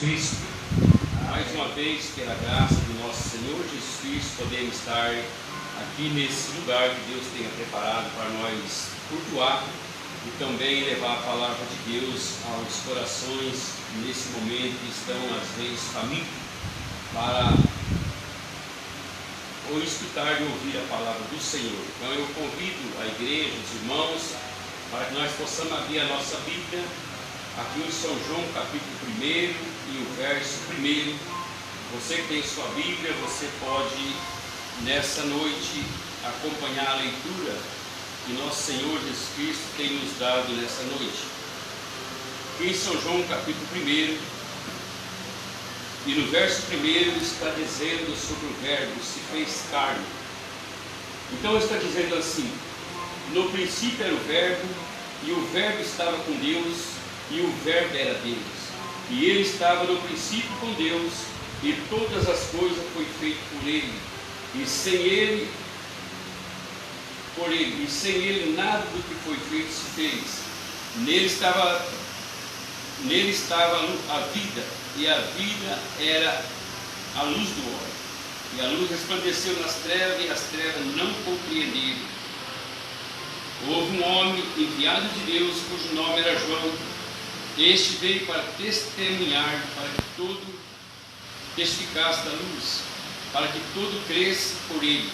Cristo. Mais uma vez, pela graça do nosso Senhor Jesus Cristo, podemos estar aqui nesse lugar que Deus tenha preparado para nós cultuar e também levar a palavra de Deus aos corações nesse momento que estão às vezes famintos para ou escutar e ouvir a palavra do Senhor. Então eu convido a igreja, os irmãos, para que nós possamos abrir a nossa Bíblia aqui em São João capítulo 1 e o verso 1. Você que tem sua Bíblia, você pode nessa noite acompanhar a leitura que nosso Senhor Jesus Cristo tem nos dado nessa noite. Aqui em São João capítulo 1 e no verso 1 está dizendo sobre o Verbo se fez carne. Então está dizendo assim: no princípio era o Verbo, e o Verbo estava com Deus, e o Verbo era Deus. E ele estava no princípio com Deus, e todas as coisas foi feito por ele. E sem ele, nada do que foi feito se fez. Nele estava a vida, e a vida era a luz do homem. E a luz resplandeceu nas trevas, e as trevas não compreenderam. Houve um homem enviado de Deus, cujo nome era João. Este veio para testemunhar, para que todo testificasse da luz, para que todo cresça por ele.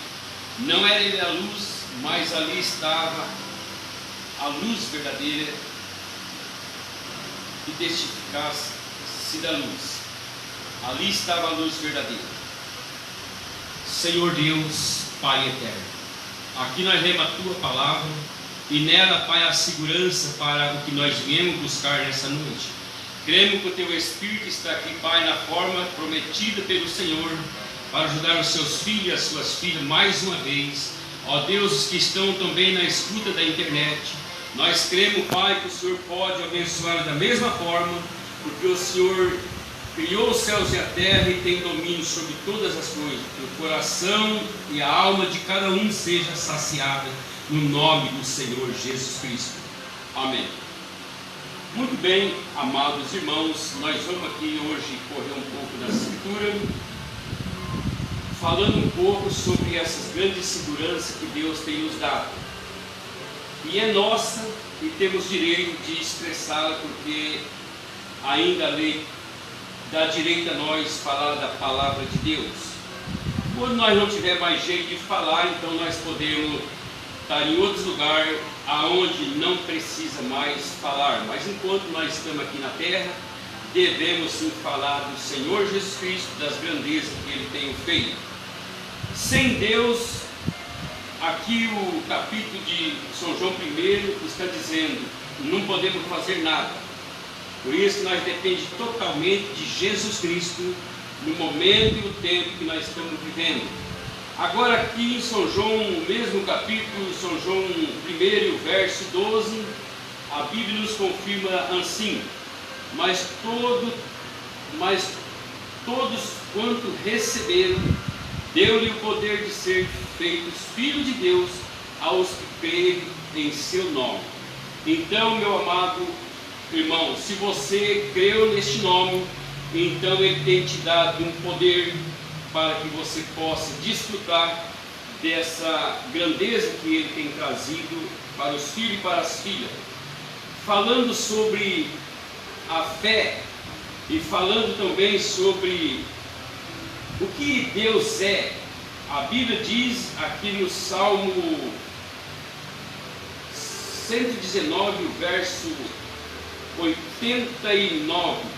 Não era ele a luz, mas ali estava a luz verdadeira que testificasse da luz. Ali estava a luz verdadeira. Senhor Deus, Pai eterno, aqui nós lemos a Tua palavra e nela, Pai, a segurança para o que nós viemos buscar nessa noite. Cremos que o Teu Espírito está aqui, Pai, na forma prometida pelo Senhor, para ajudar os Seus filhos e as Suas filhas mais uma vez. Ó Deus, os que estão também na escuta da internet, nós cremos, Pai, que o Senhor pode abençoar da mesma forma, porque o Senhor criou os céus e a terra e tem domínio sobre todas as coisas. Que o coração e a alma de cada um seja saciada no nome do Senhor Jesus Cristo. Amém. Muito bem, amados irmãos, nós vamos aqui hoje correr um pouco da Escritura, falando um pouco sobre essas grandes seguranças que Deus tem nos dado. E é nossa e temos direito de expressá-la, porque ainda a lei dá direito a nós falar da palavra de Deus. Quando nós não tiver mais jeito de falar, então nós podemos estar em outros lugares aonde não precisa mais falar. Mas enquanto nós estamos aqui na terra, devemos sim falar do Senhor Jesus Cristo, das grandezas que Ele tem feito. Sem Deus, aqui o capítulo de São João 1 está dizendo, não podemos fazer nada. Por isso que nós dependemos totalmente de Jesus Cristo no momento e no tempo que nós estamos vivendo. Agora aqui em São João, o mesmo capítulo, São João 1 o verso 12, a Bíblia nos confirma assim: mas todos quanto receberam, deu-lhe o poder de ser feitos filhos de Deus aos que creem em seu nome. Então, meu amado irmão, se você creu neste nome, então Ele tem te dado um poder para que você possa desfrutar dessa grandeza que Ele tem trazido para os filhos e para as filhas. Falando sobre a fé e falando também sobre o que Deus é, a Bíblia diz aqui no Salmo 119, o verso 89.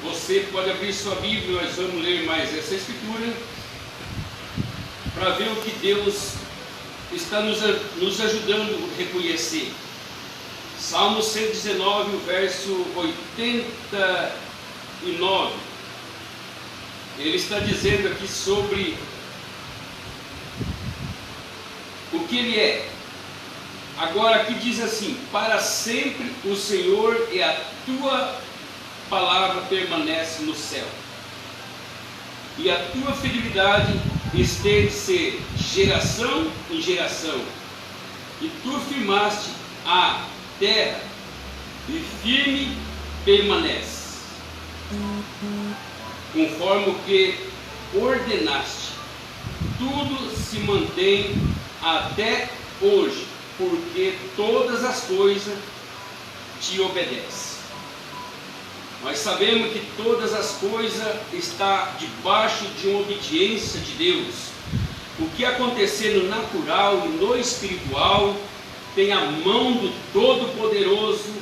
Você pode abrir sua Bíblia, nós vamos ler mais essa escritura para ver o que Deus está nos ajudando a reconhecer. Salmo 119, o verso 89. Ele está dizendo aqui sobre o que Ele é. Agora aqui diz assim: para sempre o Senhor e a tua palavra permanece no céu, e a tua fidelidade estende-se geração em geração, e tu firmaste a terra, e firme permanece. conforme o que ordenaste. Tudo se mantém até hoje, porque todas as coisas te obedecem. Nós sabemos que todas as coisas estão debaixo de uma obediência de Deus. O que acontecer no natural e no espiritual tem a mão do Todo-Poderoso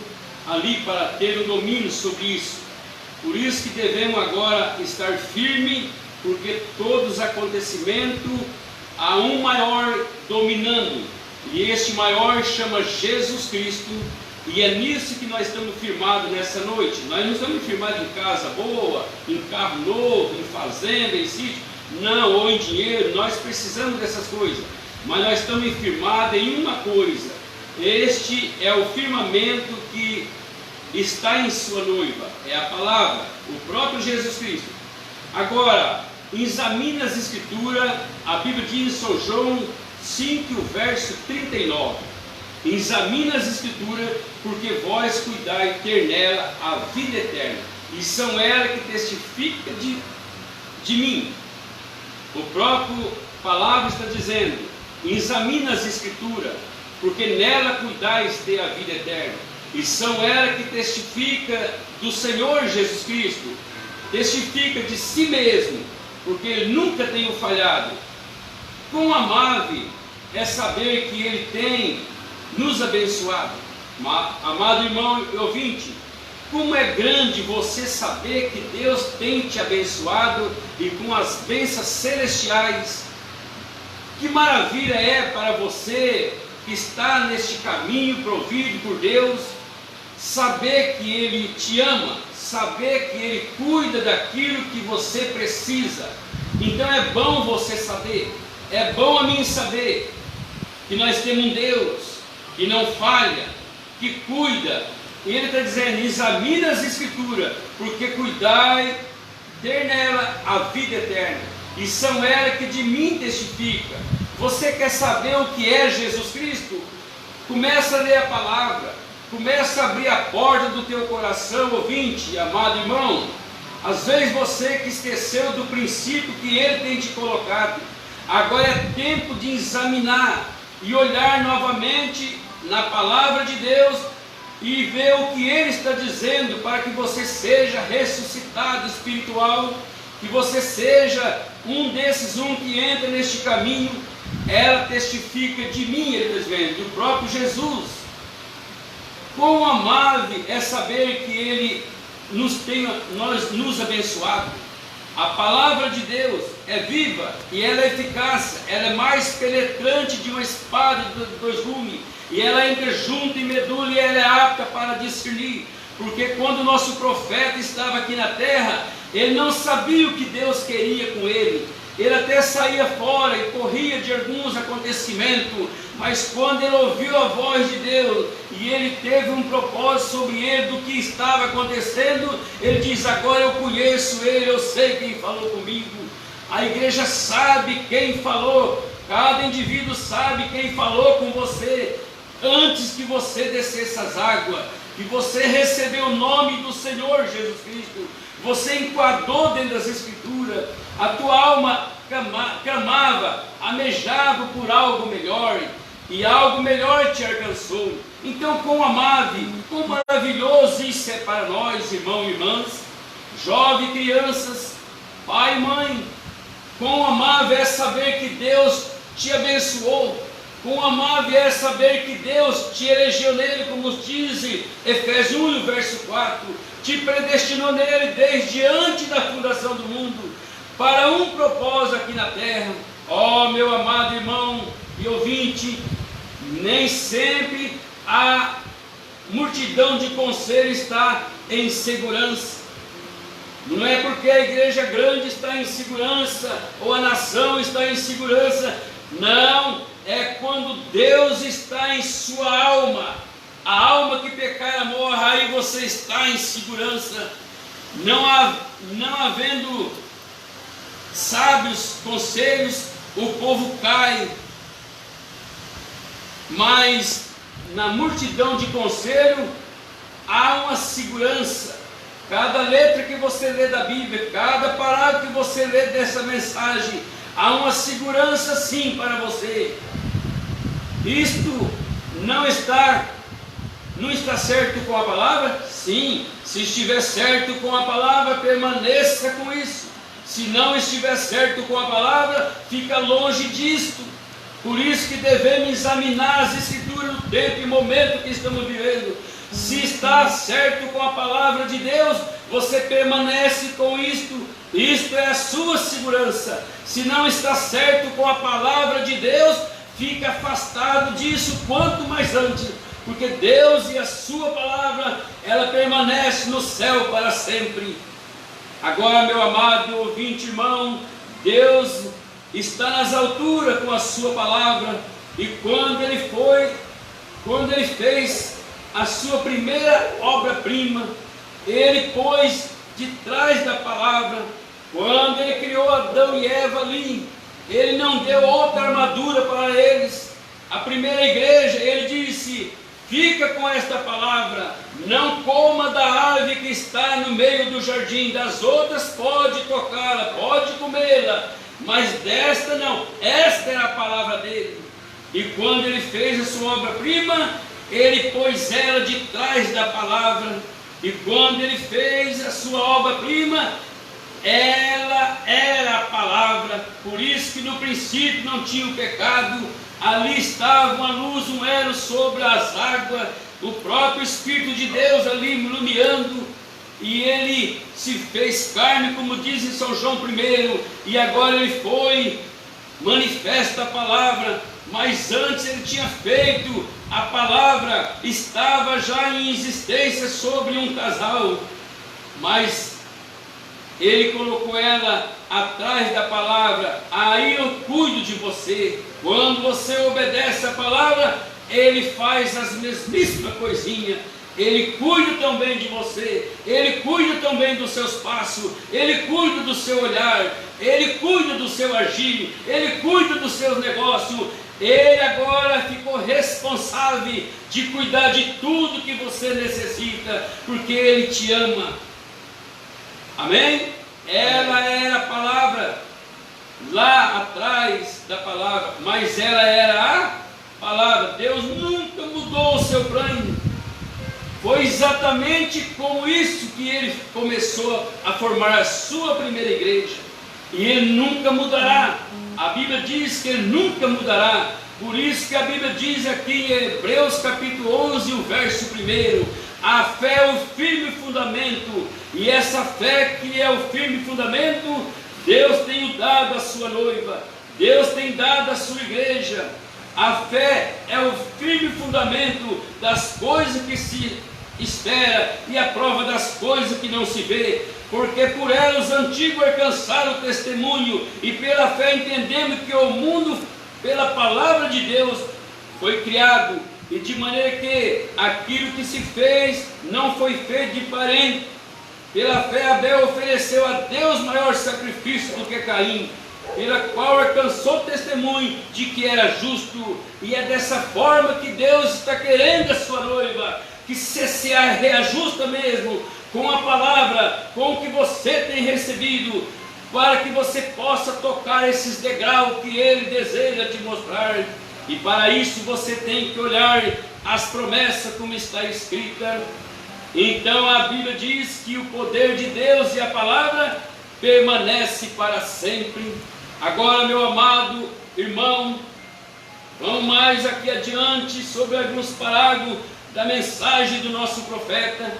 ali para ter o domínio sobre isso. Por isso que devemos agora estar firme, porque todos os acontecimentos há um maior dominando, e este maior chama Jesus Cristo. E é nisso que nós estamos firmados nessa noite. Nós não estamos firmados em casa boa, em carro novo, em fazenda, em sítio, não, ou em dinheiro. Nós precisamos dessas coisas, mas nós estamos firmados em uma coisa: este é o firmamento que está em sua noiva, é a palavra, o próprio Jesus Cristo. Agora, examine as Escrituras. A Bíblia diz em São João 5, verso 39: examine as Escrituras, porque vós cuidai ter nela a vida eterna, e são elas que testificam de mim. O próprio palavra está dizendo: examine as Escrituras, porque nela cuidais ter a vida eterna, e são elas que testificam do Senhor Jesus Cristo, testifica de si mesmo, porque Ele nunca tem falhado. Quão amável é saber que Ele tem nos abençoado. Amado irmão e ouvinte, como é grande você saber que Deus tem te abençoado e com as bênçãos celestiais. Que maravilha é para você que está neste caminho provido por Deus, saber que Ele te ama, saber que Ele cuida daquilo que você precisa. Então é bom você saber, é bom a mim saber que nós temos um Deus que não falha, que cuida. E Ele está dizendo: examine as Escrituras, porque cuidai ter nela a vida eterna, e são elas que de mim testificam. Você quer saber o que é Jesus Cristo? Começa a ler a palavra, começa a abrir a porta do teu coração, ouvinte, amado irmão. Às vezes você que esqueceu do princípio que Ele tem te colocado, agora é tempo de examinar e olhar novamente na palavra de Deus e ver o que Ele está dizendo, para que você seja ressuscitado espiritual, que você seja um desses que entra neste caminho. Ela testifica de mim, Ele está dizendo, do próprio Jesus. Quão amável é saber que Ele nos abençoado. A palavra de Deus é viva e ela é eficaz, ela é mais penetrante de uma espada de dois gumes, e ela entra junto em medula e ela é apta para discernir. Porque quando o nosso profeta estava aqui na terra, ele não sabia o que Deus queria com ele. Ele até saía fora e corria de alguns acontecimentos, mas quando ele ouviu a voz de Deus e ele teve um propósito sobre ele do que estava acontecendo, ele diz: agora eu conheço ele, eu sei quem falou comigo. A igreja sabe quem falou, cada indivíduo sabe quem falou com você antes que você descesse as águas, que você recebeu o nome do Senhor Jesus Cristo. Você enquadrou dentro das Escrituras, a tua alma clamava, amejava por algo melhor, e algo melhor te alcançou. Então, quão amável, quão maravilhoso isso é para nós, irmãos e irmãs, jovens, crianças, pai e mãe. Quão amável é saber que Deus te abençoou. Quão amável é saber que Deus te elegeu nele, como diz Efésios 1, verso 4, te predestinou nele desde antes da fundação do mundo, para um propósito aqui na terra. Ó, meu amado irmão e ouvinte, nem sempre a multidão de conselho está em segurança. Não é porque a igreja grande está em segurança, ou a nação está em segurança. Não, é quando Deus está em sua alma. A alma que pecar morre, aí você está em segurança. Não havendo sábios conselhos, o povo cai. Mas na multidão de conselho há uma segurança. cada letra que você lê da Bíblia, cada parágrafo que você lê dessa mensagem, há uma segurança sim para você. Isto não está certo com a palavra? Sim. Se estiver certo com a palavra, permaneça com isso. Se não estiver certo com a palavra, fica longe disto. Por isso que devemos examinar as Escrituras no tempo e momento que estamos vivendo. Se está certo com a palavra de Deus, você permanece com isto. Isto é a sua segurança. Se não está certo com a palavra de Deus, fica afastado disso quanto mais antes. Porque Deus e a sua palavra, ela permanece no céu para sempre. Agora, meu amado ouvinte, irmão, Deus está nas alturas com a sua palavra. E quando ele fez a sua primeira obra-prima, ele pôs de trás da palavra. Quando ele criou Adão e Eva ali, ele não deu outra armadura para eles. A primeira igreja, ele disse: fica com esta palavra, não coma da árvore que está no meio do jardim, das outras pode tocá-la, pode comê-la, mas desta não. Esta era a palavra dele. E quando ele fez a sua obra-prima, ele pôs ela de trás da palavra. E quando ele fez a sua obra-prima, ela era a palavra. Por isso que no princípio não tinha o pecado. Ali estava uma luz, um elo sobre as águas, o próprio Espírito de Deus ali iluminando, e ele se fez carne, como diz em São João I, e agora ele foi, manifesta a palavra, mas antes ele tinha feito, a palavra estava já em existência sobre um casal, mas ele colocou ela atrás da palavra. Aí eu cuido de você. Quando você obedece a palavra, ele faz as mesmíssimas coisinhas. Ele cuida também de você. Ele cuida também dos seus passos. Ele cuida do seu olhar. Ele cuida do seu agir. Ele cuida dos seus negócios. Ele agora ficou responsável de cuidar de tudo que você necessita, porque ele te ama. Amém? Ela era a palavra lá atrás da palavra, mas ela era a palavra. Deus nunca mudou o seu plano. Foi exatamente com isso que ele começou a formar a sua primeira igreja. E ele nunca mudará. A Bíblia diz que ele nunca mudará. Por isso que a Bíblia diz aqui em Hebreus capítulo 11, o verso 1: a fé é o firme fundamento, e essa fé que é o firme fundamento, Deus tem dado à sua noiva, Deus tem dado à sua igreja. A fé é o firme fundamento das coisas que se espera e a prova das coisas que não se vê, porque por ela os antigos alcançaram o testemunho, e pela fé entendemos que o mundo, pela palavra de Deus, foi criado, e de maneira que aquilo que se fez não foi feito de parente. Pela fé Abel ofereceu a Deus maior sacrifício do que Caim, pela qual alcançou testemunho de que era justo. E é dessa forma que Deus está querendo a sua noiva, que você se reajusta mesmo com a palavra, com o que você tem recebido, para que você possa tocar esses degraus que Ele deseja te mostrar. E para isso você tem que olhar as promessas como está escrita. Então a Bíblia diz que o poder de Deus e a palavra permanece para sempre. Agora, meu amado irmão, vamos mais aqui adiante sobre alguns parágrafos da mensagem do nosso profeta.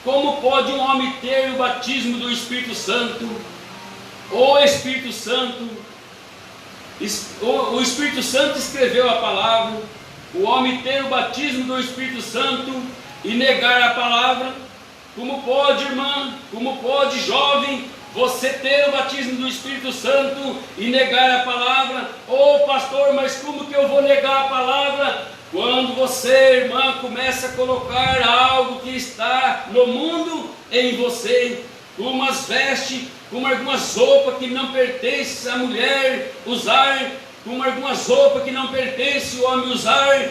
Como pode um homem ter o batismo do Espírito Santo? O Espírito Santo, o Espírito Santo escreveu a palavra. O homem ter o batismo do Espírito Santo e negar a palavra? Como pode, irmã, como pode, jovem, você ter o batismo do Espírito Santo e negar a palavra? Oh, pastor, mas como que eu vou negar a palavra? Quando você, irmã, começa a colocar algo que está no mundo em você, como as vestes, como algumas roupas que não pertencem à mulher usar, como algumas roupas que não pertencem ao homem usar,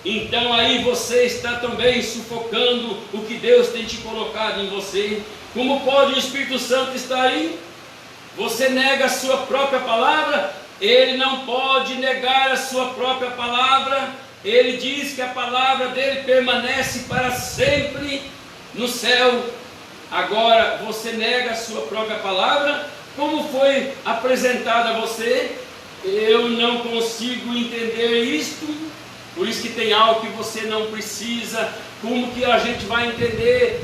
então aí você está também sufocando o que Deus tem te colocado em você. Como pode o Espírito Santo estar aí? Você nega a sua própria palavra? Ele não pode negar a sua própria palavra. Ele diz que a palavra dele permanece para sempre no céu. Agora, você nega a sua própria palavra? Como foi apresentada a você? Eu não consigo entender isto. Por isso que tem algo que você não precisa. Como que a gente vai entender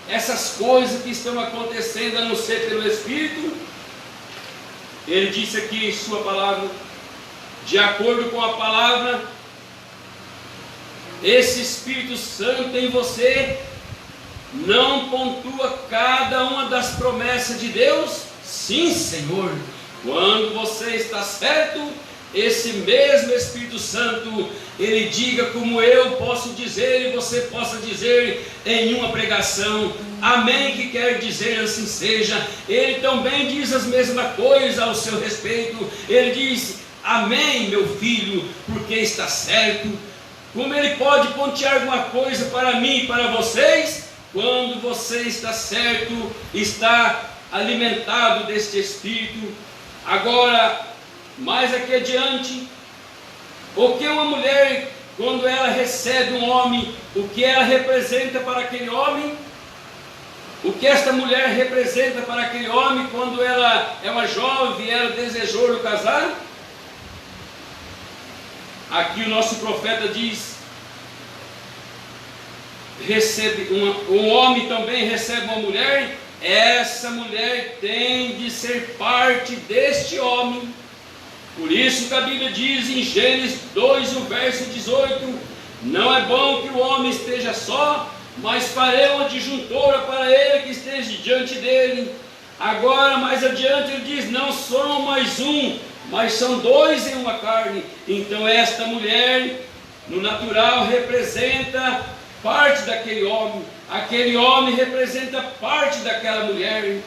essas coisas que estão acontecendo, a não ser pelo Espírito? Ele disse aqui em sua palavra, de acordo com a palavra, esse Espírito Santo em você não pontua cada uma das promessas de Deus? Sim, Senhor. Quando você está certo, esse mesmo Espírito Santo, ele diga como eu posso dizer e você possa dizer em uma pregação, amém, que quer dizer assim seja. Ele também diz as mesmas coisas ao seu respeito. Ele diz, amém, meu filho, porque está certo. Como ele pode pontear alguma coisa para mim e para vocês? Quando você está certo, está alimentado deste Espírito. Agora, mais aqui adiante, o que uma mulher, quando ela recebe um homem, o que ela representa para aquele homem? O que esta mulher representa para aquele homem quando ela é uma jovem e ela desejou casar? Aqui o nosso profeta diz, um homem também recebe uma mulher, essa mulher tem de ser parte deste homem. Por isso que a Bíblia diz em Gênesis 2, o verso 18, não é bom que o homem esteja só, mas farei uma disjuntora para ele que esteja diante dele. Agora, mais adiante, ele diz, não são mais um, mas são dois em uma carne. Então esta mulher, no natural, representa parte daquele homem. Aquele homem representa parte daquela mulher.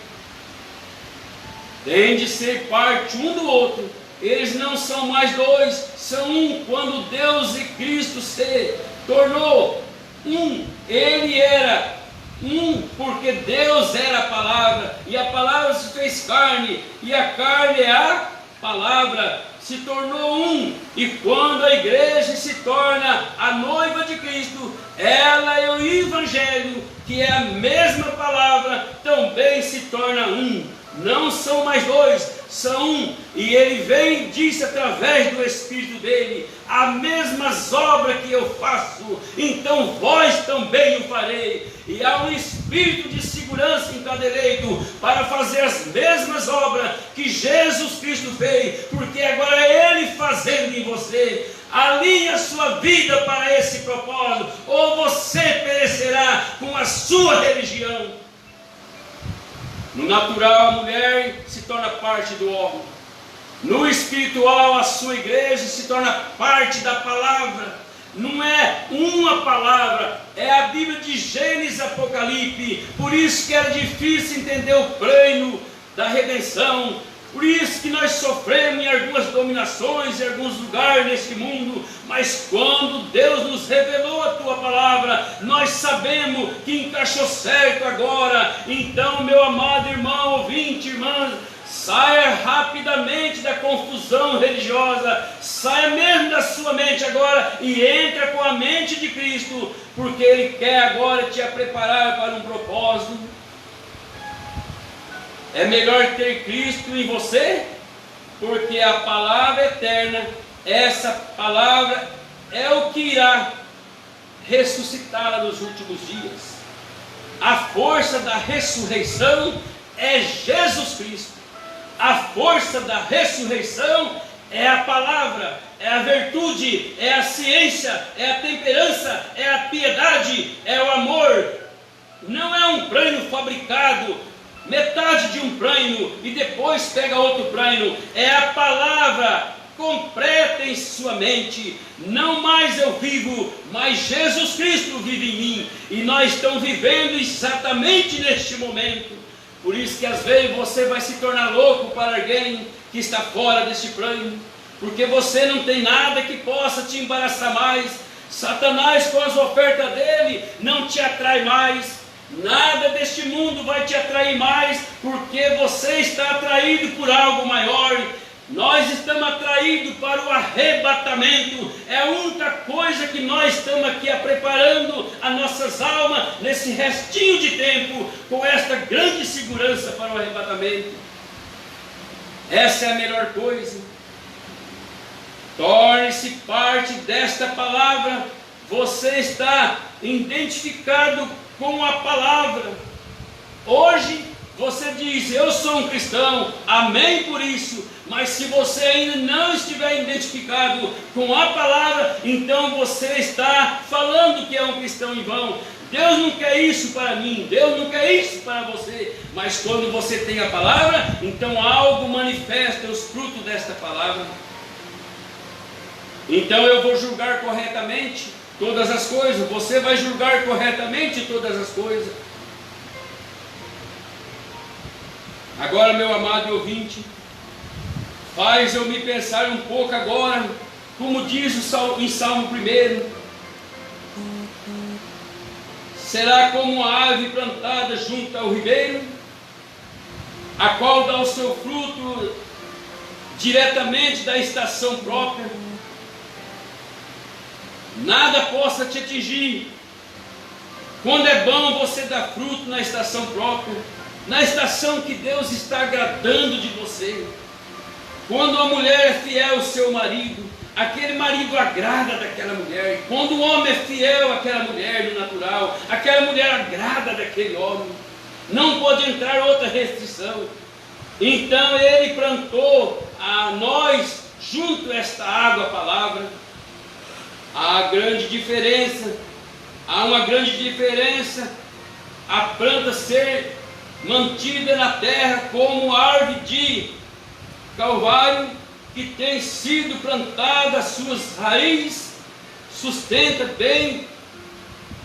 Tem de ser parte um do outro. Eles não são mais dois, são um. Quando Deus e Cristo se tornou um, Ele era um, porque Deus era a palavra, e a palavra se fez carne, e a carne é a palavra, se tornou um. E quando a igreja se torna a noiva de Cristo, ela é o Evangelho, que é a mesma palavra, também se torna um. Não são mais dois, são um. E ele vem e disse através do Espírito dele, as mesmas obras que eu faço, então vós também o farei. E há um espírito de segurança em cada eleito para fazer as mesmas obras que Jesus Cristo fez, porque agora é Ele fazendo em você. Alinhe a sua vida para esse propósito, ou você perecerá com a sua religião. No natural, a mulher se torna parte do homem. No espiritual, a sua igreja se torna parte da palavra. Não é uma palavra, é a Bíblia de Gênesis e Apocalipse. Por isso que era difícil entender o plano da redenção. Por isso que nós sofremos em algumas dominações, em alguns lugares neste mundo. Mas quando Deus nos revelou a tua palavra, nós sabemos que encaixou certo agora. Então, meu amado irmão, ouvinte, irmã, saia rapidamente da confusão religiosa, saia mesmo da sua mente agora e entra com a mente de Cristo, porque Ele quer agora te preparar para um propósito. É melhor ter Cristo em você, porque a palavra eterna, essa palavra é o que irá ressuscitá-la nos últimos dias. A força da ressurreição é Jesus Cristo. A força da ressurreição é a palavra, é a virtude, é a ciência, é a temperança, é a piedade, é o amor. Não é um prêmio fabricado, metade de um prêmio e depois pega outro prêmio. É a palavra completa em sua mente. Não mais eu vivo, mas Jesus Cristo vive em mim. E nós estamos vivendo exatamente neste momento. Por isso que às vezes você vai se tornar louco para alguém que está fora deste plano, porque você não tem nada que possa te embaraçar mais. Satanás, com as ofertas dele, não te atrai mais. Nada deste mundo vai te atrair mais, porque você está atraído por algo maior. Nós estamos atraídos para o arrebatamento. É a única coisa que nós estamos aqui preparando as nossas almas nesse restinho de tempo, com esta grande segurança para o arrebatamento. Essa é a melhor coisa. Torne-se parte desta palavra. Você está identificado com a palavra. Hoje você diz: eu sou um cristão, amém por isso. Mas se você ainda não estiver identificado com a palavra, então você está falando que é um cristão em vão. Deus não quer isso para mim, Deus não quer isso para você. Mas quando você tem a palavra, então algo manifesta os frutos desta palavra. Então eu vou julgar corretamente todas as coisas, você vai julgar corretamente todas as coisas. Agora, meu amado ouvinte, faz eu me pensar um pouco agora, como diz em Salmo 1. Será como uma ave plantada junto ao ribeiro, a qual dá o seu fruto diretamente da estação própria. Nada possa te atingir. Quando é bom você dar fruto na estação própria, na estação que Deus está agradando de você. Quando a mulher é fiel ao seu marido, aquele marido agrada daquela mulher. Quando o homem é fiel àquela mulher no natural, aquela mulher agrada daquele homem. Não pode entrar outra restrição. Então ele plantou a nós junto a esta água, a palavra. Há uma grande diferença a planta ser mantida na terra como árvore de Calvário, que tem sido plantada, suas raízes sustenta bem,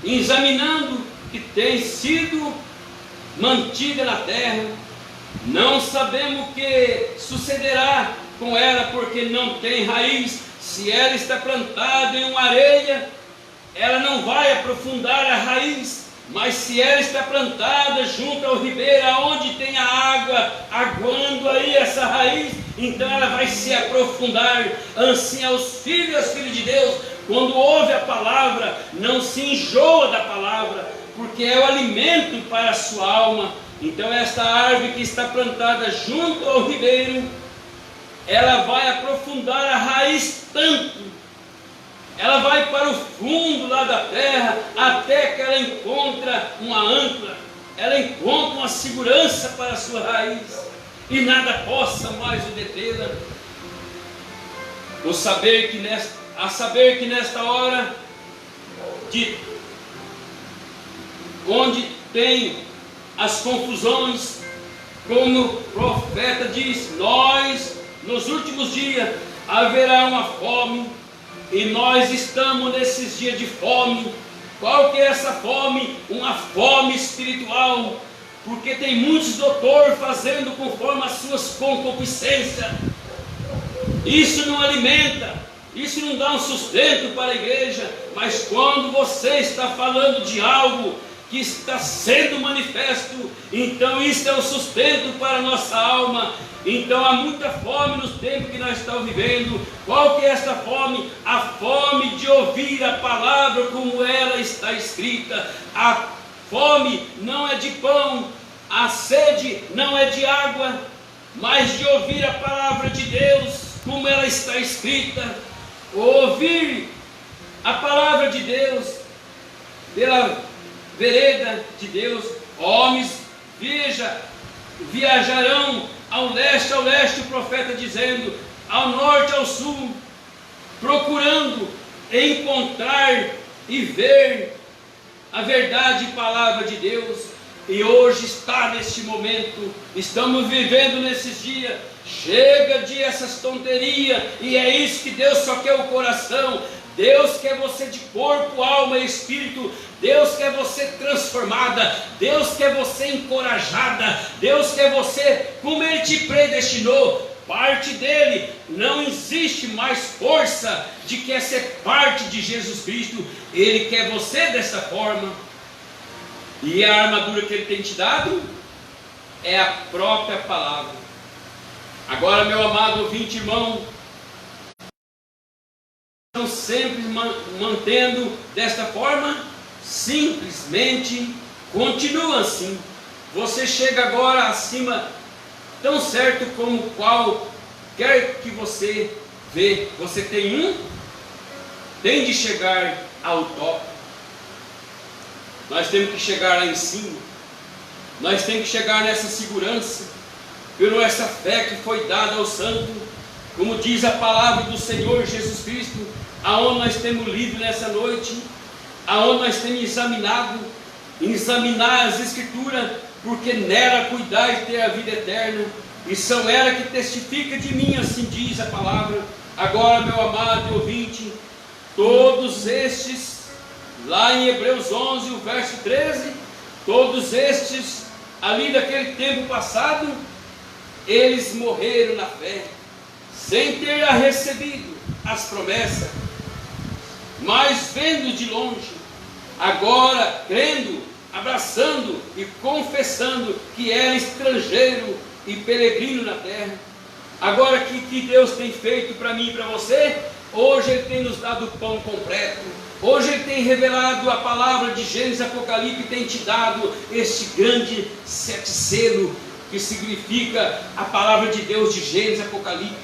examinando que tem sido mantida na terra. Não sabemos o que sucederá com ela, porque não tem raiz. Se ela está plantada em uma areia, ela não vai aprofundar a raiz. Mas se ela está plantada junto ao ribeiro, onde tem a água, aguando aí essa raiz, então ela vai se aprofundar. Assim aos filhos de Deus, quando ouve a palavra, não se enjoa da palavra, porque é o alimento para a sua alma. Então esta árvore que está plantada junto ao ribeiro, ela vai aprofundar a raiz tanto, ela vai para o fundo lá da terra, até que ela encontra uma âncora, ela encontra uma segurança para a sua raiz, e nada possa mais o detê-la. A saber que nesta hora, onde tem as confusões, como o profeta diz, nos últimos dias haverá uma fome, e nós estamos nesses dias de fome. Qual que é essa fome? Uma fome espiritual, porque tem muitos doutores fazendo conforme as suas concupiscências. Isso não alimenta, isso não dá um sustento para a igreja. Mas quando você está falando de algo que está sendo manifesto, então isso é o sustento para a nossa alma. Então há muita fome nos tempos que nós estamos vivendo. Qual que é esta fome? A fome de ouvir a palavra como ela está escrita. A fome não é de pão, a sede não é de água, mas de ouvir a palavra de Deus como ela está escrita. Ouvir a palavra de Deus pela vereda de Deus. Homens viajarão ao leste, o profeta dizendo, ao norte, ao sul, procurando encontrar e ver a verdade e palavra de Deus. E hoje está neste momento, estamos vivendo nesses dias. Chega de essas tonterias, e é isso que Deus só quer o coração. Deus quer você de corpo, alma e espírito. Deus quer você transformada. Deus quer você encorajada. Deus quer você como Ele te predestinou. Parte dele, não existe mais força de quer ser parte de Jesus Cristo. Ele quer você dessa forma. E a armadura que Ele tem te dado é a própria palavra. Agora, meu amado ouvinte, irmão, estão sempre mantendo desta forma? Simplesmente continua assim. Você chega agora acima, tão certo como qualquer que você vê. Você tem de chegar ao top. Nós temos que chegar lá em cima. Nós temos que chegar nessa segurança, por essa fé que foi dada ao santo, como diz a palavra do Senhor Jesus Cristo, aonde nós temos lido nessa noite, aonde nós temos examinar as Escrituras, porque nela cuidar de ter a vida eterna, e são ela que testifica de mim, assim diz a palavra. Agora, meu amado ouvinte, todos estes, lá em Hebreus 11, o verso 13, todos estes, ali daquele tempo passado, eles morreram na fé, sem ter recebido as promessas, mas vendo de longe, agora crendo, abraçando e confessando que era estrangeiro e peregrino na terra. Agora que Deus tem feito para mim e para você? Hoje Ele tem nos dado o pão completo. Hoje Ele tem revelado a palavra de Gênesis e Apocalipse, e tem te dado este grande sete selo, que significa a palavra de Deus de Gênesis e Apocalipse,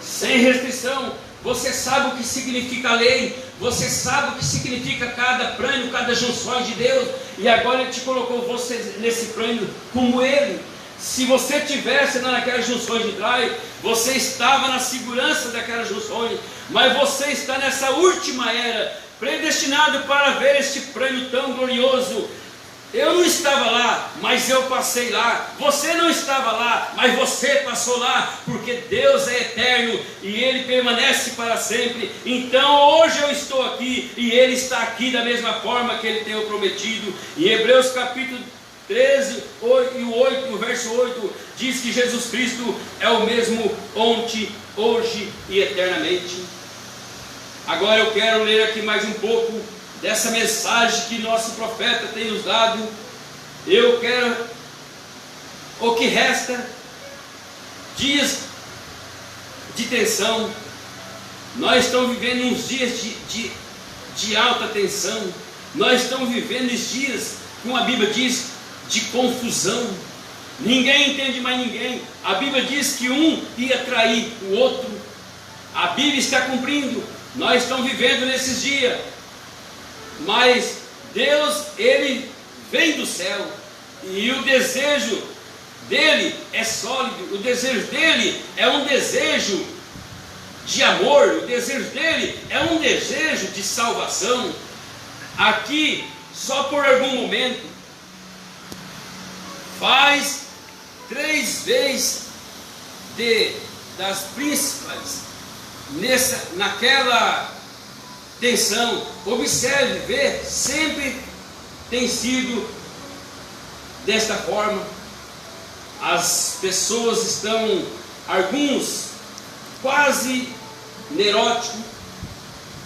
sem restrição. Você sabe o que significa a lei, você sabe o que significa cada plano, cada junção de Deus, e agora Ele te colocou você nesse plano como Ele. Se você tivesse naquelas junções de trás, você estava na segurança daquelas junções, mas você está nessa última era, predestinado para ver este prêmio tão glorioso. Eu não estava lá, mas eu passei lá. Você não estava lá, mas você passou lá, porque Deus é eterno e Ele permanece para sempre. Então hoje eu estou aqui e Ele está aqui da mesma forma que Ele tem o prometido. Em Hebreus capítulo 13, o verso 8, diz que Jesus Cristo é o mesmo ontem, hoje e eternamente. Agora eu quero ler aqui mais um pouco dessa mensagem que nosso profeta tem nos dado. Eu quero, o que resta, dias de tensão. Nós estamos vivendo uns dias de alta tensão. Nós estamos vivendo os dias, como a Bíblia diz, de confusão. Ninguém entende mais ninguém. A Bíblia diz que um ia trair o outro. A Bíblia está cumprindo. Nós estamos vivendo nesses dias. Mas Deus, Ele vem do céu, e o desejo dele é sólido. O desejo dele é um desejo de amor. O desejo dele é um desejo de salvação. Aqui, só por algum momento, faz 3 vezes das príncipes naquela tensão. Observe, vê, sempre tem sido desta forma. As pessoas estão, alguns quase neuróticos,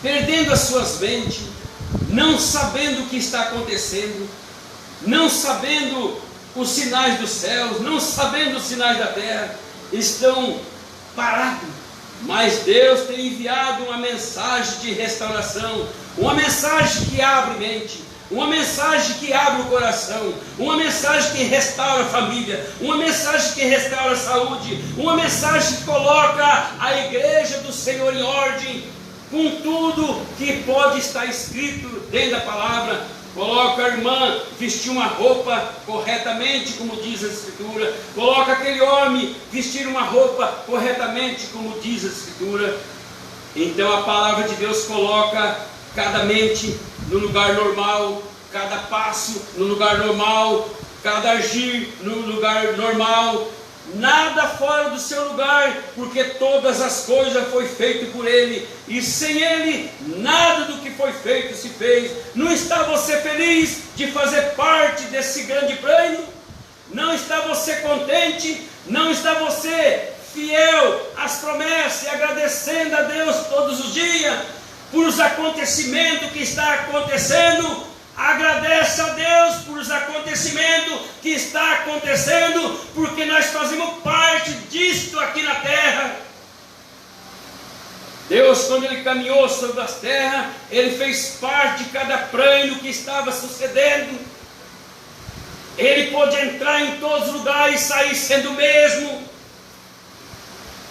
perdendo as suas mentes, não sabendo o que está acontecendo, não sabendo os sinais dos céus, não sabendo os sinais da terra, estão parados. Mas Deus tem enviado uma mensagem de restauração, uma mensagem que abre mente, uma mensagem que abre o coração, uma mensagem que restaura a família, uma mensagem que restaura a saúde, uma mensagem que coloca a igreja do Senhor em ordem, com tudo que pode estar escrito dentro da palavra. Coloca a irmã vestir uma roupa corretamente, como diz a Escritura. Coloca aquele homem vestir uma roupa corretamente, como diz a Escritura. Então a palavra de Deus coloca cada mente no lugar normal, cada passo no lugar normal, cada agir no lugar normal, nada fora do seu lugar, porque todas as coisas foi feito por Ele, e sem Ele nada do que foi feito se fez. Não está você feliz de fazer parte desse grande plano? Não está você contente? Não está você fiel às promessas e agradecendo a Deus todos os dias por os acontecimentos que está acontecendo? Agradece a Deus por os acontecimentos que está acontecendo, porque nós fazemos parte disto aqui na terra. Deus, quando Ele caminhou sobre as terras, Ele fez parte de cada plano que estava sucedendo. Ele pôde entrar em todos os lugares e sair sendo o mesmo,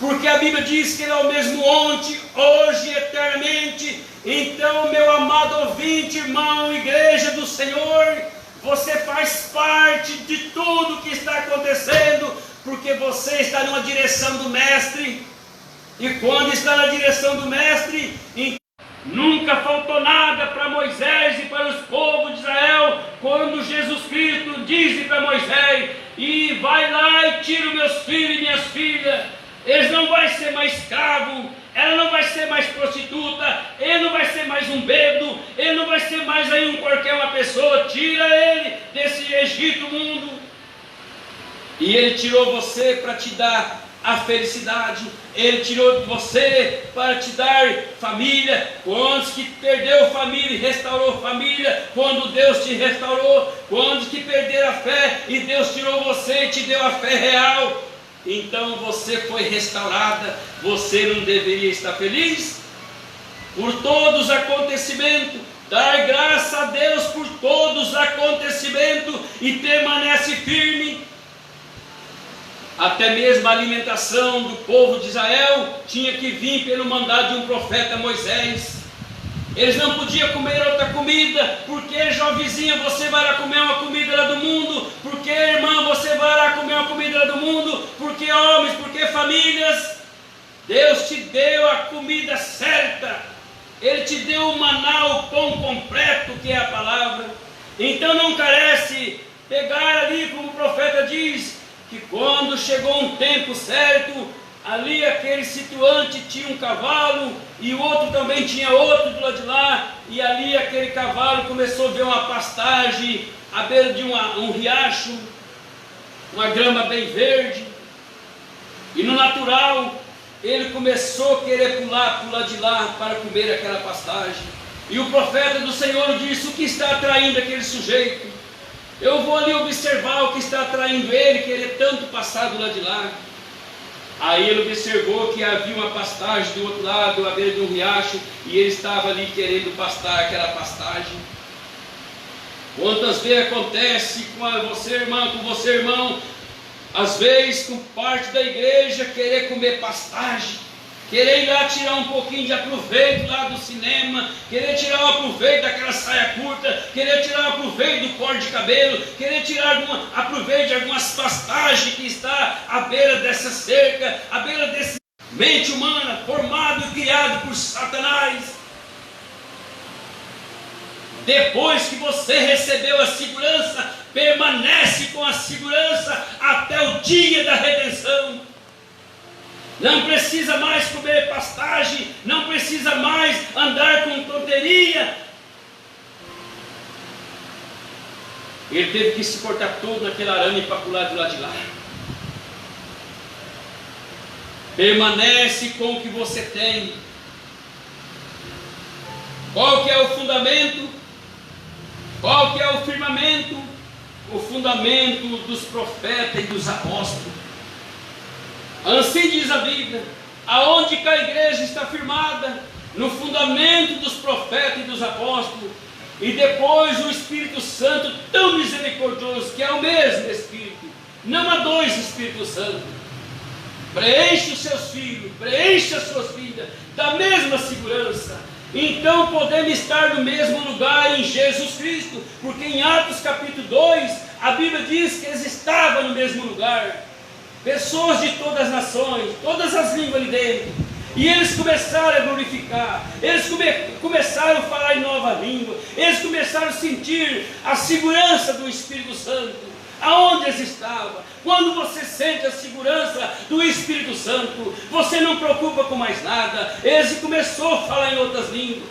porque a Bíblia diz que Ele é o mesmo ontem, hoje e eternamente. Então, meu amado ouvinte, irmão, igreja do Senhor, você faz parte de tudo que está acontecendo, porque você está numa direção do Mestre. E quando está na direção do Mestre, nunca faltou nada para Moisés e para os povos de Israel, quando Jesus Cristo disse para Moisés: e vai lá e tira os meus filhos e minhas filhas. Eles não vão ser mais escravos, ela não vai ser mais prostituta, ele não vai ser mais um bêbado, ele não vai ser mais aí qualquer uma pessoa. Tira ele desse Egito mundo. E ele tirou você para te dar a felicidade. Ele tirou você para te dar família. Quantos que perdeu família e restaurou família quando Deus te restaurou? Quantos que perderam a fé e Deus tirou você e te deu a fé real? Então você foi restaurada. Você não deveria estar feliz por todos os acontecimentos? Dar graça a Deus por todos os acontecimentos e permanece firme. Até mesmo a alimentação do povo de Israel tinha que vir pelo mandado de um profeta Moisés. Eles não podiam comer outra comida, porque jovenzinha, você vai lá comer uma comida lá do mundo, porque irmã, você vai lá comer uma comida lá do mundo, porque homens, porque famílias. Deus te deu a comida certa, Ele te deu o maná, o pão completo, que é a palavra. Então não carece. Pegar ali, como o profeta diz, que quando chegou um tempo certo, ali aquele situante tinha um cavalo, e o outro também tinha outro do lado de lá, e ali aquele cavalo começou a ver uma pastagem à beira de um riacho, uma grama bem verde, e no natural ele começou a querer pular para o lado de lá para comer aquela pastagem. E o profeta do Senhor disse: o que está atraindo aquele sujeito? Eu vou ali observar o que está atraindo ele, querer tanto passar do lado de lá. Aí ele observou que havia uma pastagem do outro lado, à beira de um riacho, e ele estava ali querendo pastar aquela pastagem. Quantas vezes acontece com você, irmã, com você, irmão, às vezes com parte da igreja querer comer pastagem, querer ir lá tirar um pouquinho de aproveito lá do cinema, querer tirar um aproveito daquela saia curta, querer tirar um aproveito do corte de cabelo, querer tirar aproveito de algumas pastagens que está à beira dessa cerca, à beira dessa mente humana, formado e criado por Satanás. Depois que você recebeu a segurança, permanece com a segurança até o dia da redenção. Não precisa mais comer pastagem, não precisa mais andar com tonteria. Ele teve que se cortar todo naquele arame para pular do lado de lá. Permanece com o que você tem. Qual que é o fundamento? Qual que é o firmamento? O fundamento dos profetas e dos apóstolos. Assim diz a Bíblia: aonde que a igreja está firmada? No fundamento dos profetas e dos apóstolos. E depois o Espírito Santo, tão misericordioso, que é o mesmo Espírito. Não há dois Espíritos Santos. Preenche os seus filhos, preenche as suas vidas da mesma segurança. Então podemos estar no mesmo lugar em Jesus Cristo, porque em Atos capítulo 2 a Bíblia diz que eles estavam no mesmo lugar. Pessoas de todas as nações, todas as línguas ali dentro. E eles começaram a glorificar, eles começaram a falar em nova língua, eles começaram a sentir a segurança do Espírito Santo. Aonde eles estavam? Quando você sente a segurança do Espírito Santo, você não preocupa com mais nada. Eles começaram a falar em outras línguas,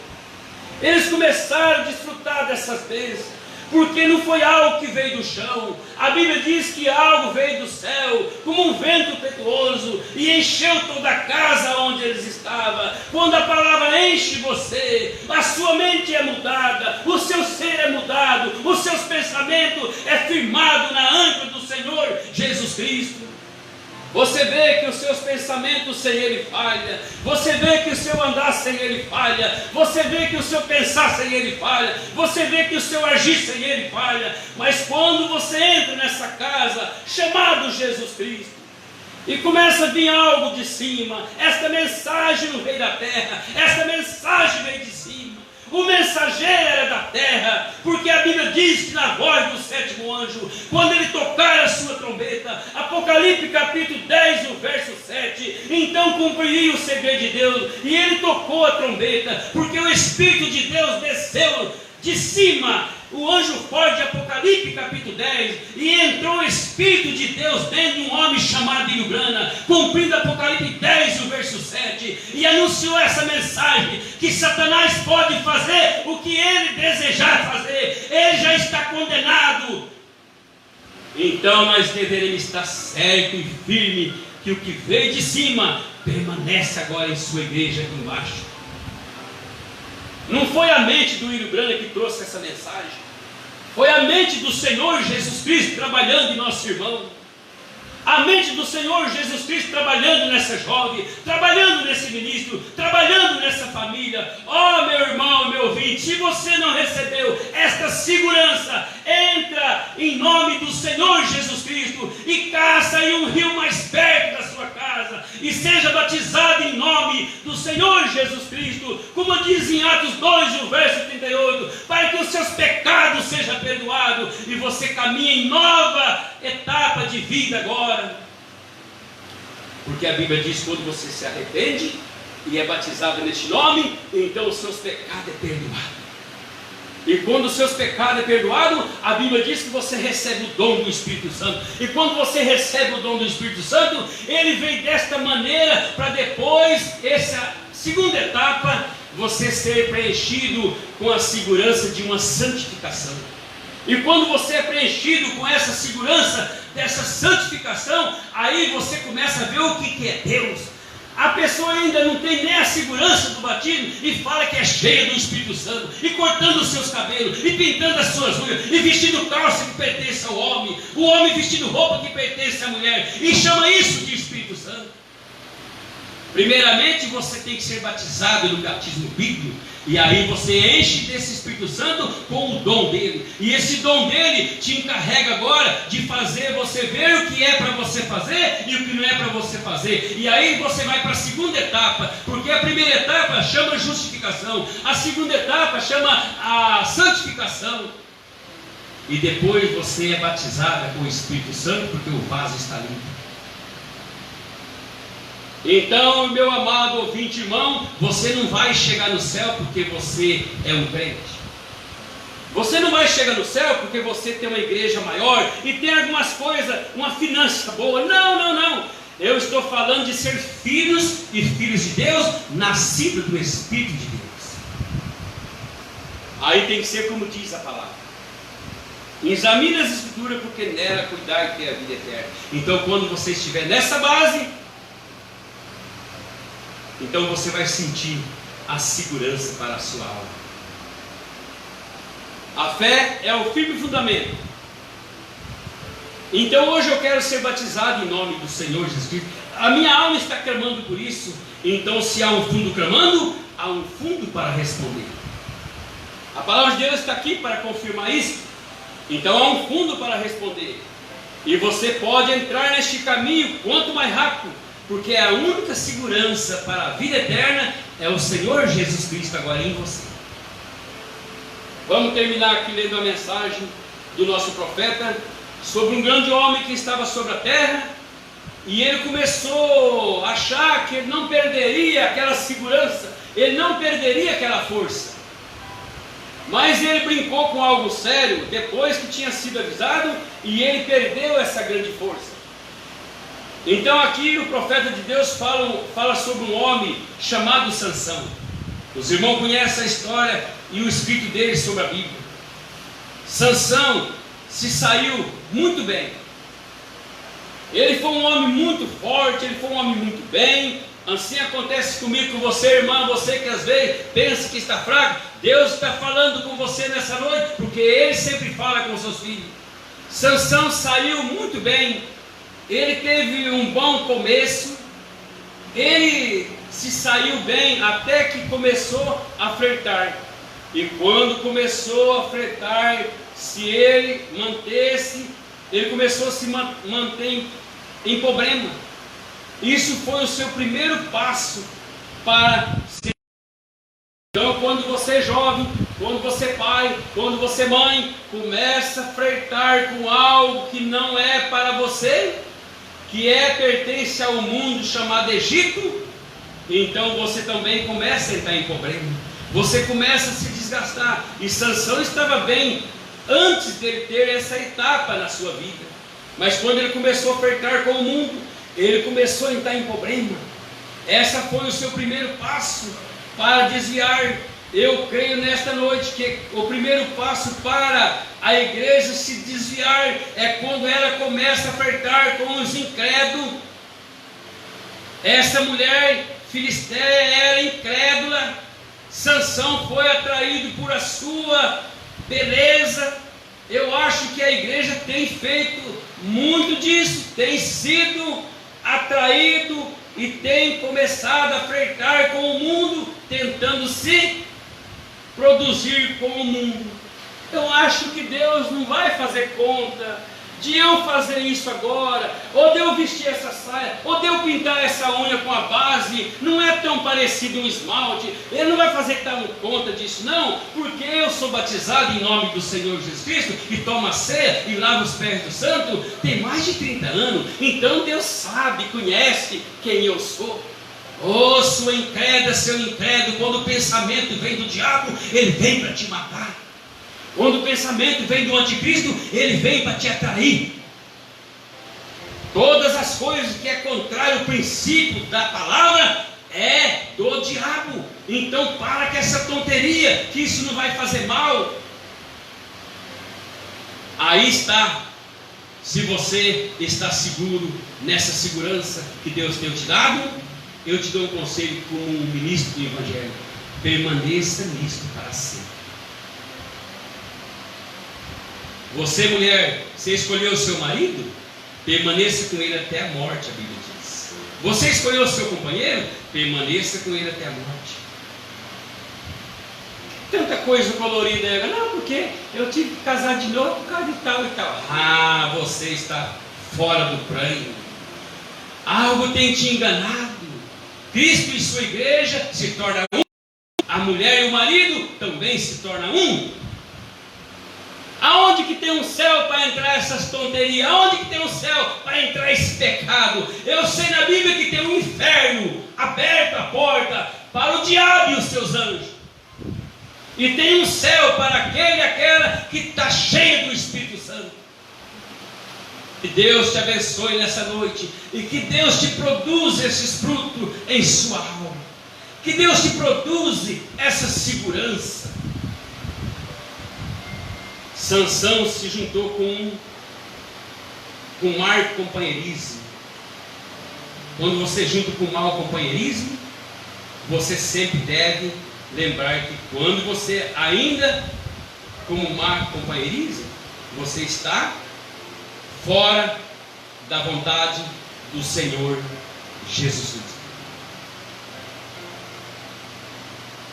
eles começaram a desfrutar dessas bênçãos. Porque não foi algo que veio do chão. A Bíblia diz que algo veio do céu, como um vento impetuoso, e encheu toda a casa onde eles estavam. Quando a palavra enche você, a sua mente é mudada, o seu ser é mudado, os seus pensamentos é firmado na âncora do Senhor Jesus Cristo. Você vê que os seus pensamentos sem Ele falha, você vê que o seu andar sem Ele falha, você vê que o seu pensar sem Ele falha, você vê que o seu agir sem Ele falha. Mas quando você entra nessa casa chamado Jesus Cristo e começa a vir algo de cima, esta mensagem não veio da terra, esta mensagem veio de cima. O mensageiro era da terra, porque a Bíblia diz que na voz do sétimo anjo, quando ele tocar a sua trombeta, Apocalipse capítulo 10, o verso 7, então cumpriria o segredo de Deus, e ele tocou a trombeta, porque o Espírito de Deus desceu de cima, o anjo forte de Apocalipse capítulo 10, e entrou o Espírito de Deus dentro de um homem chamado Ilbrana, cumprindo Apocalipse 10, o verso 7, e anunciou essa mensagem, que Satanás pode fazer o que ele desejar fazer, ele já está condenado. Então nós deveremos estar certo e firme, que o que veio de cima, permanece agora em sua igreja aqui embaixo. Não foi a mente do Ilbrana que trouxe essa mensagem, foi a mente do Senhor Jesus Cristo trabalhando em nosso irmão, a mente do Senhor Jesus Cristo trabalhando nessa jovem, trabalhando nesse ministro, trabalhando nessa família. Oh, meu irmão, meu ouvinte, se você não recebeu esta segurança, entra em nome do Senhor Jesus Cristo e caça em um rio mais perto da sua casa e seja batizado em nome do Senhor Jesus Cristo, como diz em Atos 2, o verso 38, para que os seus pecados sejam perdoados e você caminhe em nova etapa de vida agora. Porque a Bíblia diz que quando você se arrepende e é batizado neste nome, então os seus pecados é perdoado. E quando os seus pecados é perdoado, a Bíblia diz que você recebe o dom do Espírito Santo. E quando você recebe o dom do Espírito Santo, ele vem desta maneira para depois, essa segunda etapa, você ser preenchido com a segurança de uma santificação. E quando você é preenchido com essa segurança dessa santificação, aí você começa a ver o que é Deus. A pessoa ainda não tem nem a segurança do batismo e fala que é cheia do Espírito Santo, e cortando os seus cabelos, e pintando as suas unhas, e vestindo calça que pertence ao homem, o homem vestindo roupa que pertence à mulher, e chama isso de Espírito Santo. Primeiramente você tem que ser batizado no batismo bíblico, e aí você enche desse Espírito Santo com o dom dele, e esse dom dele te encarrega agora de fazer você ver o que é para você fazer e o que não é para você fazer. E aí você vai para a segunda etapa, porque a primeira etapa chama justificação, a segunda etapa chama a santificação, e depois você é batizada com o Espírito Santo, porque o vaso está limpo. Então, meu amado ouvinte, irmão, você não vai chegar no céu porque você é um crente. Você não vai chegar no céu porque você tem uma igreja maior e tem algumas coisas, uma finança boa. Não. Eu estou falando de ser filhos e filhos de Deus, nascidos do Espírito de Deus. Aí tem que ser como diz a palavra. Examine as Escrituras, porque nela cuidar e ter a vida eterna. Então, quando você estiver nessa base, então você vai sentir a segurança para a sua alma. A fé é o firme fundamento. Então hoje eu quero ser batizado em nome do Senhor Jesus Cristo. A minha alma está clamando por isso. Então se há um fundo clamando, há um fundo para responder. A palavra de Deus está aqui para confirmar isso. Então há um fundo para responder. E você pode entrar neste caminho quanto mais rápido, porque a única segurança para a vida eterna é o Senhor Jesus Cristo agora em você. Vamos terminar aqui lendo a mensagem do nosso profeta sobre um grande homem que estava sobre a terra, e ele começou a achar que ele não perderia aquela segurança, ele não perderia aquela força. Mas ele brincou com algo sério depois que tinha sido avisado, e ele perdeu essa grande força. Então aqui o profeta de Deus fala sobre um homem chamado Sansão. Os irmãos conhecem a história e o escrito dele sobre a Bíblia. Sansão se saiu muito bem. Ele foi um homem muito forte, ele foi um homem muito bem. Assim acontece comigo, com você, irmã, você que às vezes pensa que está fraco. Deus está falando com você nessa noite, porque Ele sempre fala com seus filhos. Sansão saiu muito bem, ele teve um bom começo, ele se saiu bem até que começou a flertar. E quando começou a flertar, se ele mantesse, ele começou a se manter em problema. Isso foi o seu primeiro passo para ser. Então, quando você é jovem, quando você é pai, quando você é mãe, começa a flertar com algo que não é para você, que pertence ao mundo chamado Egito, então você também começa a entrar em problema. Você começa a se desgastar. E Sansão estava bem antes dele ter essa etapa na sua vida. Mas quando ele começou a flertar com o mundo, ele começou a entrar em problema. Essa foi o seu primeiro passo para desviar. Eu creio nesta noite que o primeiro passo para a igreja se desviar é quando ela começa a flertar com os incrédulos. Essa mulher filisteia era incrédula. Sansão foi atraído por a sua beleza. Eu acho que a igreja tem feito muito disso, tem sido atraído e tem começado a flertar com o mundo, tentando se produzir com o mundo. Eu acho que Deus não vai fazer conta de eu fazer isso agora, ou de eu vestir essa saia, ou de eu pintar essa unha com a base, não é tão parecido um esmalte. Ele não vai fazer conta disso, não, porque eu sou batizado em nome do Senhor Jesus Cristo, e tomo a ceia e lavo os pés do santo, tem mais de 30 anos, então Deus sabe, conhece quem eu sou. Oh, sua incrédula, seu incrédulo, quando o pensamento vem do diabo, ele vem para te matar. Quando o pensamento vem do anticristo, ele vem para te atrair. Todas as coisas que é contrário ao princípio da palavra é do diabo. Então para com essa tonteria, que isso não vai fazer mal. Aí está. Se você está seguro nessa segurança que Deus tem te dado, eu te dou um conselho como um ministro do Evangelho: permaneça nisto para sempre. Você, mulher, você escolheu o seu marido? Permaneça com ele até a morte, a Bíblia diz. Você escolheu o seu companheiro? Permaneça com ele até a morte. Tanta coisa colorida. Não, porque eu tive que casar de novo por causa de tal e tal. Ah, você está fora do plano. Algo tem te enganado. Cristo e sua igreja se tornam um. A mulher e o marido também se tornam um. Aonde que tem um céu para entrar essas tonterias? Aonde que tem um céu para entrar esse pecado? Eu sei na Bíblia que tem um inferno aberto a porta para o diabo e os seus anjos. E tem um céu para aquele e aquela que está cheia do Espírito Santo. Que Deus te abençoe nessa noite. E que Deus te produza esses frutos em sua alma. Que Deus te produza essa segurança. Sansão se juntou com um mau companheirismo. Quando você junta com mau companheirismo, você sempre deve lembrar que quando você ainda como mau companheirismo, você está fora da vontade do Senhor Jesus Cristo.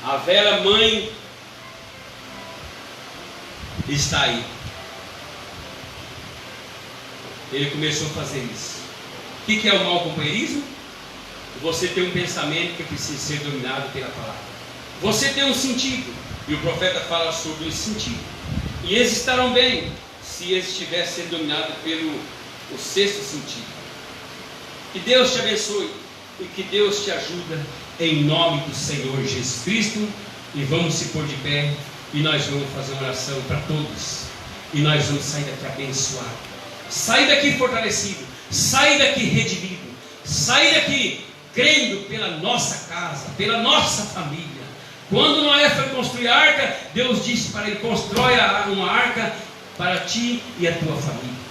A velha mãe está aí. Ele começou a fazer isso. O que é o mau companheirismo? Você tem um pensamento que precisa ser dominado pela palavra. Você tem um sentido, e o profeta fala sobre esse sentido. E eles estarão bem se eles estivessem sendo dominados pelo sexto sentido. Que Deus te abençoe e que Deus te ajude em nome do Senhor Jesus Cristo. E vamos se pôr de pé. E nós vamos fazer uma oração para todos. E nós vamos sair daqui abençoado. Sair daqui fortalecido. Sair daqui redimido. Sair daqui crendo pela nossa casa, pela nossa família. Quando Noé foi construir a arca, Deus disse para ele: constrói uma arca para ti e a tua família.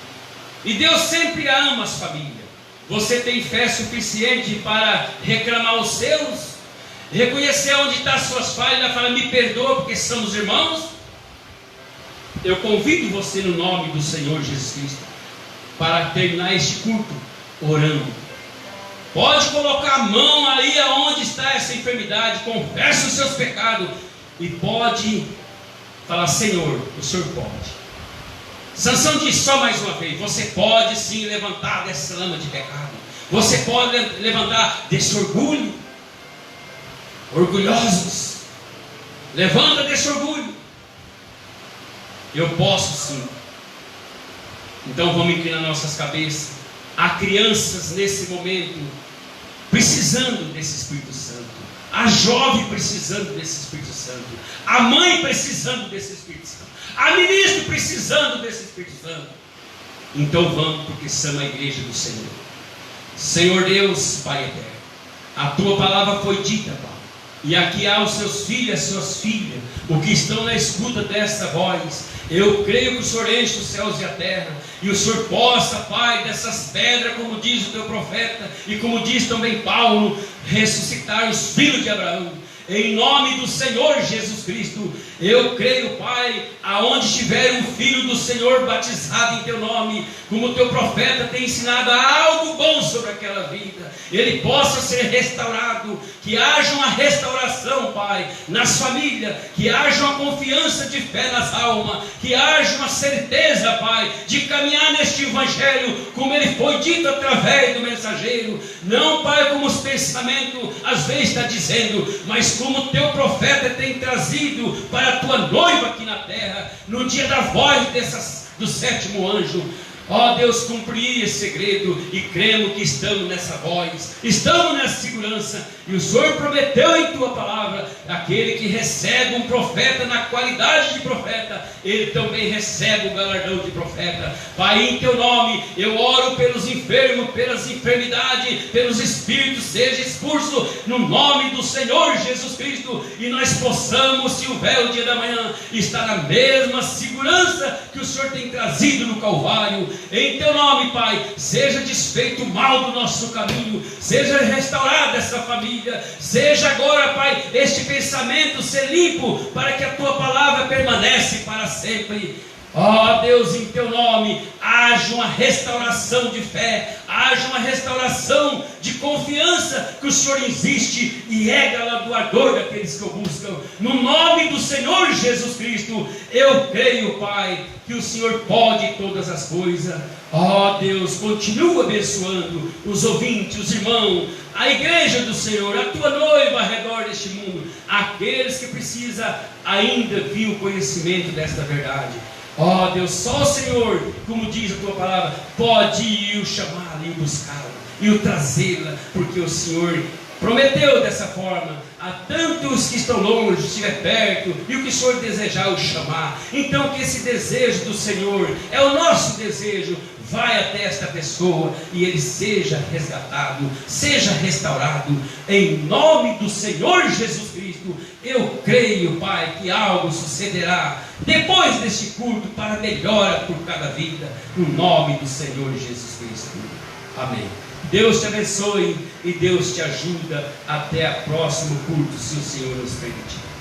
E Deus sempre ama as famílias. Você tem fé suficiente para reclamar os seus? Reconhecer onde estão as suas falhas e falar, me perdoa porque somos irmãos? Eu convido você no nome do Senhor Jesus Cristo para terminar este culto orando. Pode colocar a mão aí aonde está essa enfermidade, confessa os seus pecados e pode falar, Senhor, o Senhor pode. Sansão diz só mais uma vez, você pode sim levantar dessa lama de pecado. Você pode levantar desse orgulho. Orgulhosos, levanta desse orgulho. Eu posso sim. Então vamos inclinar nossas cabeças. Há crianças nesse momento precisando desse Espírito Santo. A jovem precisando desse Espírito Santo. A mãe precisando desse Espírito Santo. A ministra precisando desse Espírito Santo. Então vamos, porque somos a igreja do Senhor. Senhor Deus, Pai eterno, a tua palavra foi dita, Pai. E aqui há os seus filhos, as suas filhas, o que estão na escuta desta voz. Eu creio que o Senhor enche os céus e a terra, e o Senhor possa, Pai, dessas pedras, como diz o teu profeta, e como diz também Paulo, ressuscitar os filhos de Abraão. Em nome do Senhor Jesus Cristo, eu creio, Pai, aonde estiver um filho do Senhor batizado em teu nome, como o teu profeta tem ensinado algo bom sobre aquela vida, ele possa ser restaurado, que haja uma restauração, Pai, nas famílias, que haja uma confiança de fé nas almas, que haja uma certeza, Pai, de caminhar neste evangelho, como ele foi dito através do mensageiro, não, Pai, como os pensamentos às vezes está dizendo, mas como o teu profeta tem trazido para a tua noiva aqui na terra, no dia da voz do sétimo anjo. Ó Deus, cumprir esse segredo e cremos que estamos nessa voz, estamos nessa segurança, e o Senhor prometeu em tua palavra, aquele que recebe um profeta na qualidade de profeta, ele também recebe o galardão de profeta. Pai, em teu nome, eu oro pelos enfermos, pelas enfermidades, pelos espíritos, seja expulso no nome do Senhor Jesus Cristo, e nós possamos, se houver o dia da manhã, estar na mesma segurança que o Senhor tem trazido no Calvário. Em teu nome, Pai, seja desfeito o mal do nosso caminho, seja restaurada essa família, seja agora, Pai, este pensamento ser limpo, para que a tua palavra permanece para sempre. Ó Deus, em teu nome, haja uma restauração de fé, haja uma restauração de confiança que o Senhor existe e é galardoador daqueles que o buscam. No nome do Senhor Jesus Cristo, eu creio, Pai, que o Senhor pode todas as coisas. Ó Deus, continua abençoando os ouvintes, os irmãos, a igreja do Senhor, a tua noiva ao redor deste mundo, aqueles que precisam ainda vir o conhecimento desta verdade. Ó Deus, só o Senhor, como diz a tua palavra, pode ir o chamá-la e o buscá-la e o trazê-la, porque o Senhor prometeu dessa forma, a tantos que estão longe, estiver perto, e o que o Senhor desejar o chamar. Então que esse desejo do Senhor, é o nosso desejo, vai até esta pessoa, e ele seja resgatado, seja restaurado, em nome do Senhor Jesus Cristo. Eu creio, Pai, que algo sucederá depois deste culto, para melhora por cada vida, no nome do Senhor Jesus Cristo. Amém. Deus te abençoe e Deus te ajuda até o próximo culto, se o Senhor nos permitir.